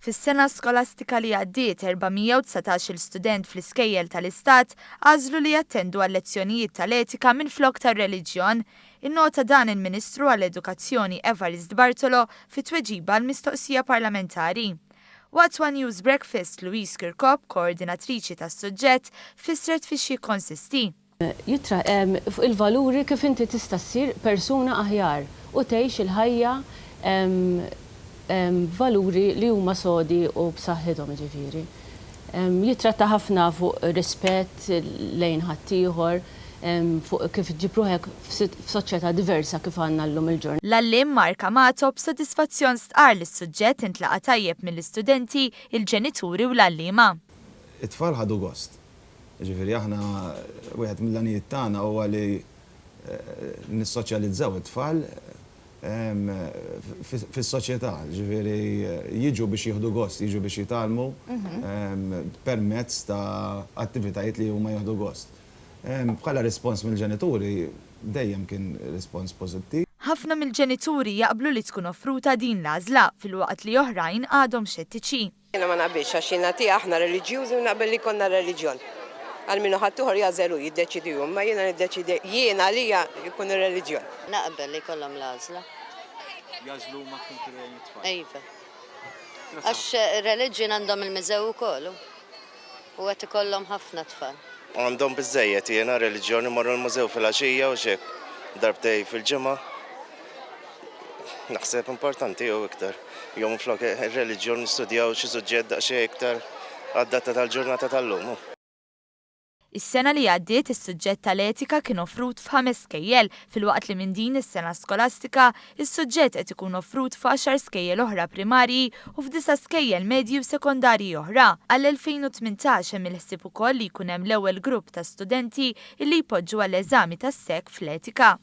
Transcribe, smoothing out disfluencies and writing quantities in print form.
Fis-sena skolastika li għaddiet 419 student fl-iskejjel tal-Istat għażlu li jattendu għal lezzjonijiet tal-etika minflok tar-reliġjon. Innota dan il-Ministru għall-Edukazzjoni Evarist Bartolo fit-tweġiba l-mistoqsija parlamentari. Waqt One News Breakfast, Louise Kirkop, koordinatriċi tas-suġġett, fissret fi xi konsisti. Jitra, fuq il-valuri kif inti tista' ssir persuna aħjar u tgħix il-ħajja valuri li huma sodi u b'saħħithom ġifieri. Jitratta ħafna fuq rispett lejn ħaddieħor, fuq kif ġibruħek f'soċjetà diversa kif għandna llum il-ġurnata. L-allim Mark Amato b'sodisfazzjon stqar li s-suġġett intlaqa tajjeb mill-istudenti, il-ġenituri u l-allima. It-tfal ħadu gost. Ġifieri aħna wieħed mill-għanijiet tagħna huwa li nissoċjalizzaw it-tfal fis-soċjetà, ġifieri jiġu biex jieħdu gost, jiġu biex jitalmu permezz ta' attivitajiet li huma jieħdu gost. Bħala rispons mill-ġenituri dejjem kien rispons pożittiv. Ħafna mill-ġenituri jaqblu li tkun offruta din l-għażla fil-waqt li oħrajn għadhom xettiċi. Jiena ma naqbilx għax jiena aħna reliġjużi u naqbel li konna reliġjon. Għal minnu ħaddieħor jażelu jiddeċidihom, ma jiena niddeċidi jiena għalija jkun ir-reliġjon. Naqbel li kollhom l-għażla. Jażlu ma konfirejn it-tfal. Ejva. Għax reliġjon għandhom il-miżew ukoll u qed ikollhom ħafna tfal. Għandhom biżżejjed jiena reliġjoni morru l-mużew fil-għaxija u xek darbtej fil-ġimgħa. Naħseb importanti jew iktar. Jom flok ir-reliġjon nistudjaw xi suġġett daqsxejn iktar għad-data tal-ġurnata tal-lum. Is-sena li għaddiet is-suġġett tal-etika kien offrut f'5 skejjel fil-waqt li minn din is-sena skolastika is-suġġett qed ikun offrut f'10 skejjel oħra primarji u f'9 skejjel medji u sekondarji oħra. Għall-2018 hemm il-ħsieb ukoll li jkun hemm l-ewwel grupp ta' studenti li jpoġġu għall-eżami tas-sek fl-etika.